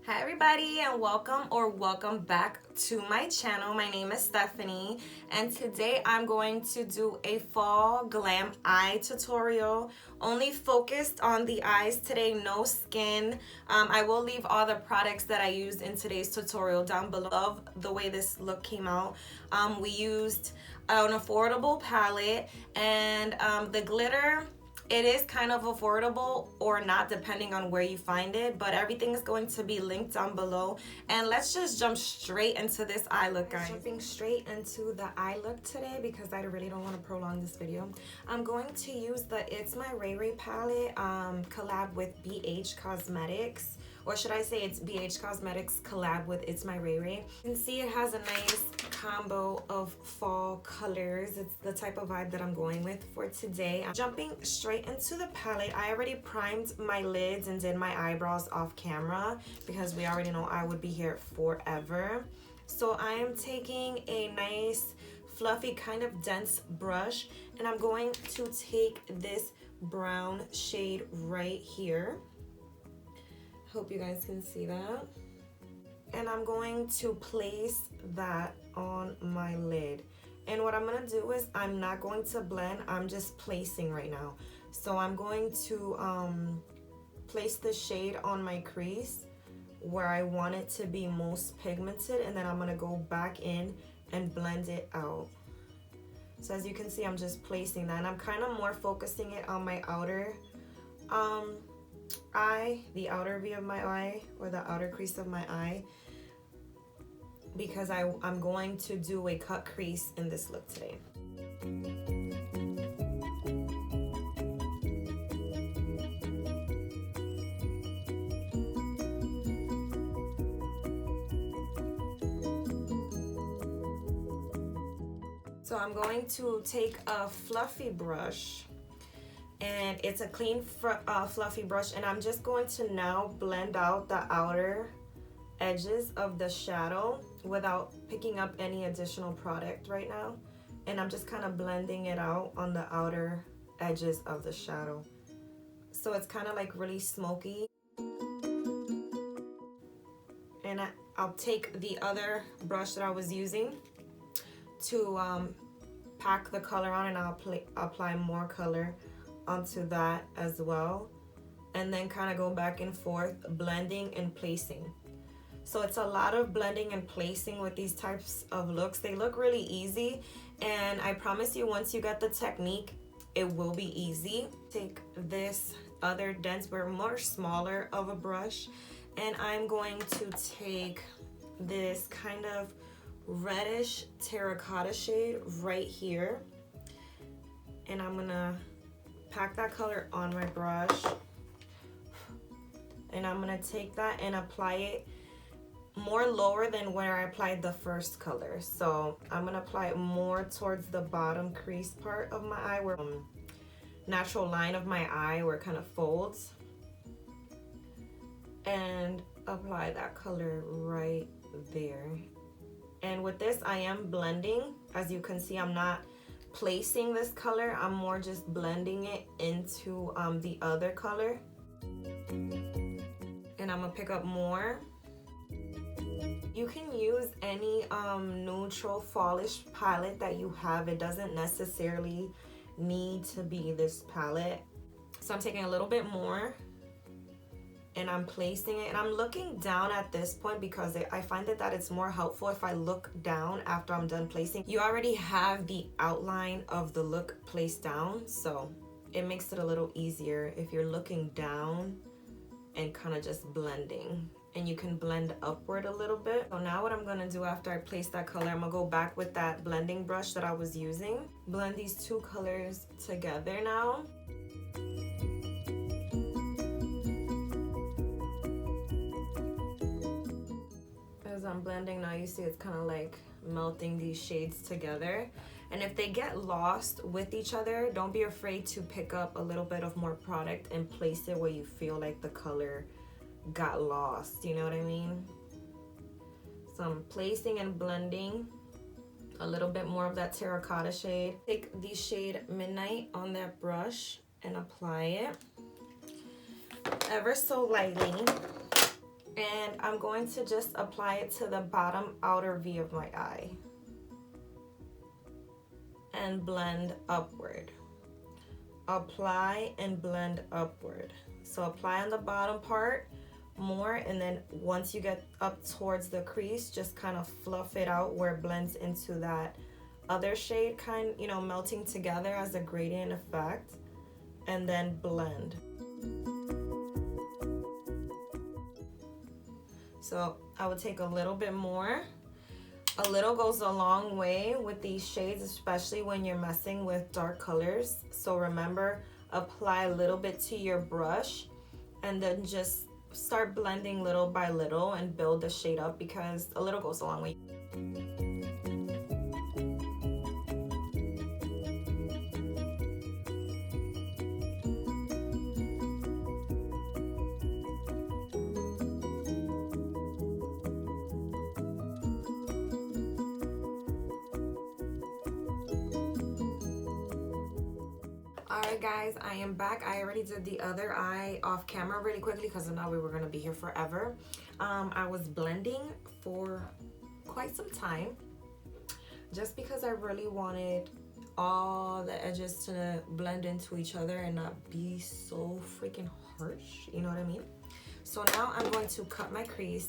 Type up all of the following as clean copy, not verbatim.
Hi everybody, and welcome back to my channel. My name is Stephanie, and today I'm going to do a fall glam eye tutorial, only focused on the eyes today, no skin. I will leave all the products that I used in today's tutorial down below. Love the way this look came out. We used an affordable palette, and the glitter, it is kind of affordable or not depending on where you find it, but everything is going to be linked down below. And let's just jump straight into this eye look, guys. Jumping straight into the eye look today because I really don't want to prolong this video. I'm going to use the ITSMYRAYERAYE palette, collab with BEIGE Cosmetics. Or should I say it's BEIGE Cosmetics collab with ITSMYRAYERAYE. You can see it has a nice combo of fall colors. It's the type of vibe that I'm going with for today. I'm jumping straight into the palette. I already primed my lids and did my eyebrows off camera because we already know I would be here forever. So I am taking a nice fluffy kind of dense brush, and I'm going to take this brown shade right here. Hope you guys can see that. And I'm going to place that on my lid. And what I'm gonna do is I'm not going to blend, I'm just placing right now. So I'm going to place the shade on my crease where I want it to be most pigmented, and then I'm gonna go back in and blend it out. So as you can see, I'm just placing that, and I'm kind of more focusing it on my outer eye, the outer V of my eye, or the outer crease of my eye, because I'm going to do a cut crease in this look today. So I'm going to take a fluffy brush, and it's a clean fluffy brush, and I'm just going to now blend out the outer edges of the shadow without picking up any additional product right now. And I'm just kind of blending it out on the outer edges of the shadow, so it's kind of like really smoky. And I'll take the other brush that I was using to pack the color on, and I'll apply more color onto that as well, and then kind of go back and forth blending and placing. So it's a lot of blending and placing with these types of looks. They look really easy, and I promise you, once you get the technique, it will be easy. Take this other dense, but more smaller of a brush, and I'm going to take this kind of reddish terracotta shade right here, and I'm gonna pack that color on my brush, and I'm gonna take that and apply it more lower than where I applied the first color. So I'm gonna apply it more towards the bottom crease part of my eye, where natural line of my eye where it kind of folds, and apply that color right there. And with this, I am blending. As you can see, I'm not placing this color, I'm more just blending it into the other color. And I'm gonna pick up more. You can use any neutral fallish palette that you have. It doesn't necessarily need to be this palette. So I'm taking a little bit more, and I'm placing it, and I'm looking down at this point because I find that it's more helpful if I look down after I'm done placing. You already have the outline of the look placed down, so it makes it a little easier if you're looking down and kind of just blending, and you can blend upward a little bit. So now what I'm gonna do after I place that color, I'm gonna go back with that blending brush that I was using, blend these two colors together now. As I'm blending now, you see it's kind of like melting these shades together. And if they get lost with each other, don't be afraid to pick up a little bit of more product and place it where you feel like the color got lost, you know what I mean? So I'm placing and blending a little bit more of that terracotta shade. Take the shade Midnight on that brush and apply it ever so lightly. And I'm going to just apply it to the bottom outer V of my eye and blend upward. Apply and blend upward. So apply on the bottom part more, and then once you get up towards the crease, just kind of fluff it out where it blends into that other shade, kind, you know, melting together as a gradient effect, and then blend. So I would take a little bit more. A little goes a long way with these shades, especially when you're messing with dark colors. So remember, apply a little bit to your brush and then just start blending little by little and build the shade up, because a little goes a long way. Alright guys, I am back. I already did the other eye off camera really quickly because now we were going to be here forever. I was blending for quite some time just because I really wanted all the edges to blend into each other and not be so freaking harsh, you know what I mean? So now I'm going to cut my crease.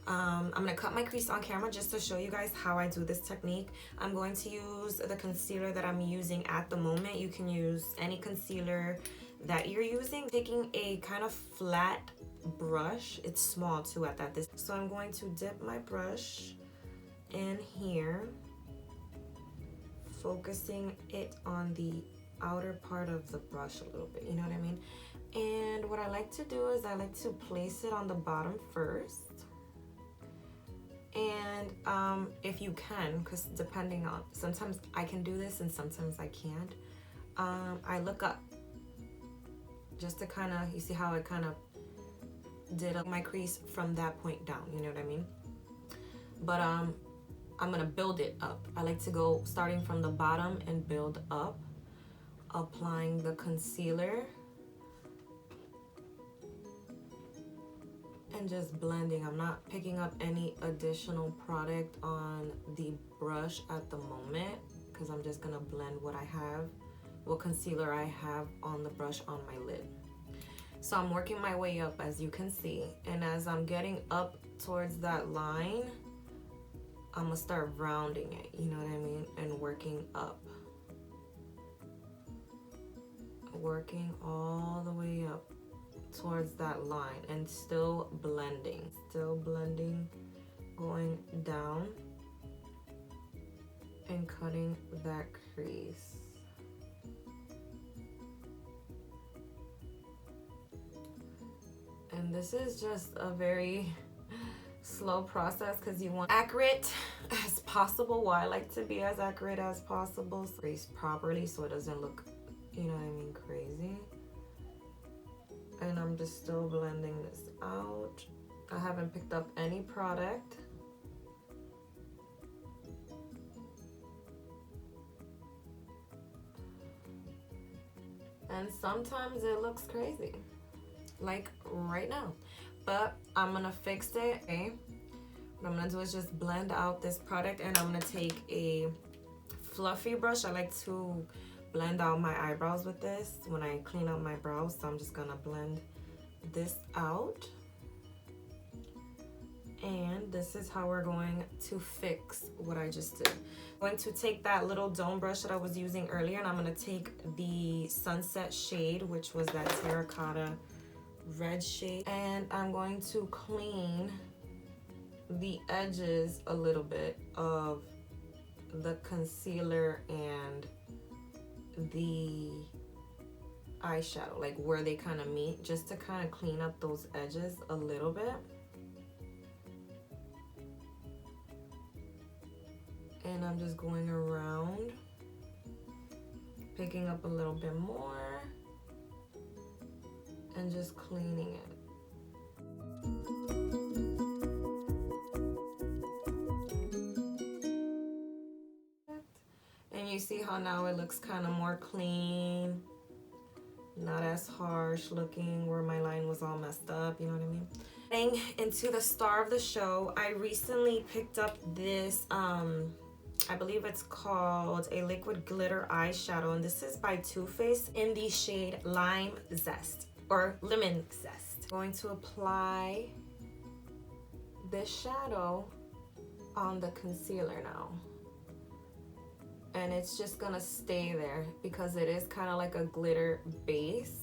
I'm going to cut my crease on camera just to show you guys how I do this technique. I'm going to use the concealer that I'm using at the moment. You can use any concealer that you're using. Taking a kind of flat brush, it's small too at that. So I'm going to dip my brush in here, focusing it on the outer part of the brush a little bit, you know what I mean? And what I like to do is I like to place it on the bottom first. And if you can, because depending on, sometimes I can do this and sometimes I can't, I look up just to kind of, you see how I kind of did my crease from that point down, you know what I mean? But I'm gonna build it up. I like to go starting from the bottom and build up, applying the concealer and just blending. I'm not picking up any additional product on the brush at the moment because I'm just gonna blend what I have, what concealer I have on the brush on my lid. So I'm working my way up, as you can see, and as I'm getting up towards that line, I'm gonna start rounding it, you know what I mean, and working up, working all the way up towards that line and still blending, going down and cutting that crease. And this is just a very slow process because you want accurate as possible. Well, I like to be as accurate as possible. Crease properly so it doesn't look, you know what I mean, crazy. And I'm just still blending this out. I haven't picked up any product. And sometimes it looks crazy, like right now. But I'm gonna fix it, okay? What I'm gonna do is just blend out this product, and I'm gonna take a fluffy brush. I like to blend out my eyebrows with this when I clean up my brows, so I'm just gonna blend this out. And this is how we're going to fix what I just did. I'm going to take that little dome brush that I was using earlier, and I'm gonna take the Sunset shade, which was that terracotta red shade, and I'm going to clean the edges a little bit of the concealer and the eyeshadow, like where they kind of meet, just to kind of clean up those edges a little bit. And I'm just going around, picking up a little bit more and just cleaning it. And you see how now it looks kind of more clean, not as harsh looking where my line was all messed up, you know what I mean? Getting into the star of the show, I recently picked up this, I believe it's called a liquid glitter eyeshadow, and this is by Too Faced in the shade Lime Zest, or Lemon Zest. I'm going to apply this shadow on the concealer now. And it's just gonna stay there because it is kind of like a glitter base.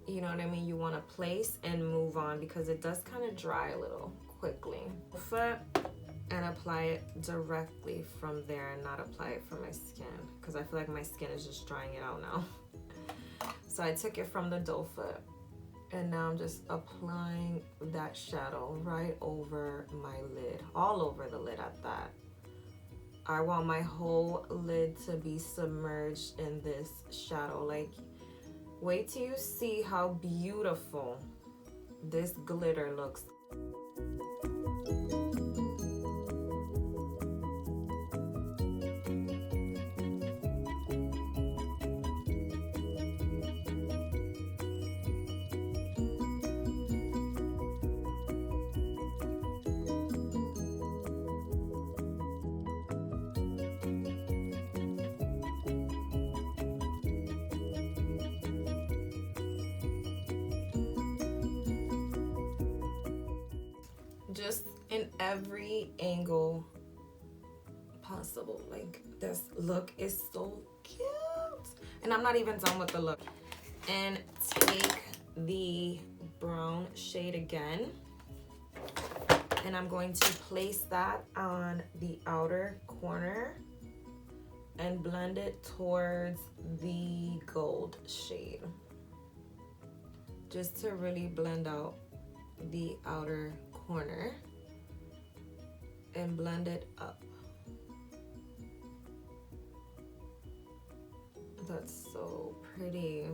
You know what I mean? You want to place and move on because it does kind of dry a little quickly. And apply it directly from there and not apply it from my skin because I feel like my skin is just drying it out now. So I took it from the doe foot and now I'm just applying that shadow right over my lid, all over the lid at that. I want my whole lid to be submerged in this shadow. Like, wait till you see how beautiful this glitter looks. Just in every angle possible. Like, this look is so cute. And I'm not even done with the look. And take the brown shade again. And I'm going to place that on the outer corner and blend it towards the gold shade. Just to really blend out the outer corner and blend it up. That's so pretty.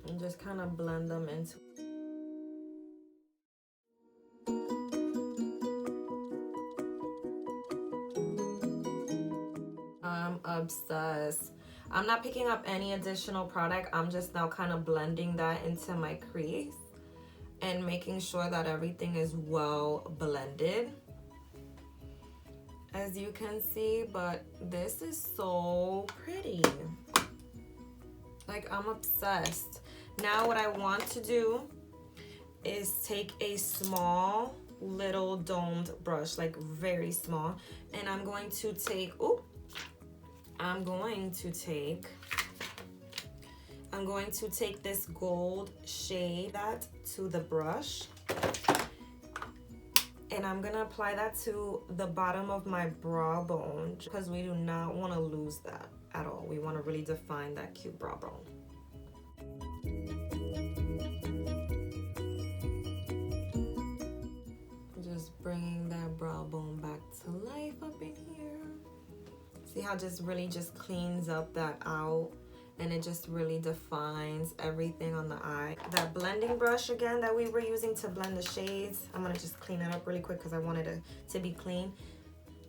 And just kind of blend them into. I'm obsessed. I'm not picking up any additional product. I'm just now kind of blending that into my crease and making sure that everything is well blended, as you can see. But this is so pretty. Like, I'm obsessed. Now what I want to do is take a small little domed brush, like very small, and I'm going to take, I'm going to take this gold shade that to the brush, and I'm gonna apply that to the bottom of my brow bone because we do not want to lose that at all. We want to really define that cute brow bone. Just bringing that brow bone back to life up in here. See how just really just cleans up that out, and it just really defines everything on the eye. That blending brush again that we were using to blend the shades, I'm gonna just clean it up really quick because I wanted it to be clean,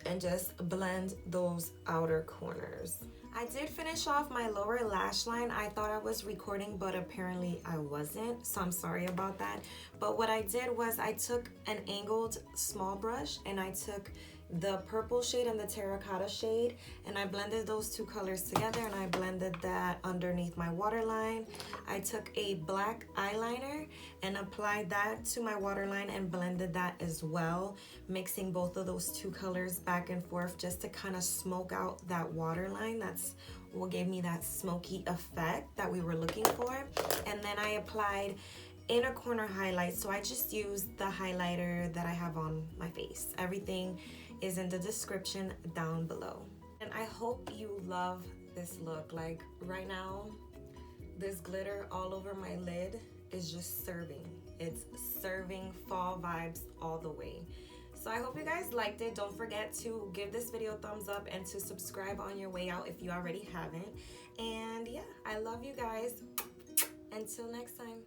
and just blend those outer corners. I did finish off my lower lash line. I thought I was recording, but apparently I wasn't, so I'm sorry about that. But what I did was I took an angled small brush and I took the purple shade and the terracotta shade, and I blended those two colors together, and I blended that underneath my waterline. I took a black eyeliner and applied that to my waterline and blended that as well, mixing both of those two colors back and forth just to kind of smoke out that waterline. That's what gave me that smoky effect that we were looking for. And then I applied inner corner highlight, so I just used the highlighter that I have on my face. Everything is in the description down below. And I hope you love this look. Like, right now, this glitter all over my lid is just serving. It's serving fall vibes all the way. So I hope you guys liked it. Don't forget to give this video a thumbs up and to subscribe on your way out if you already haven't. And yeah, I love you guys. Until next time.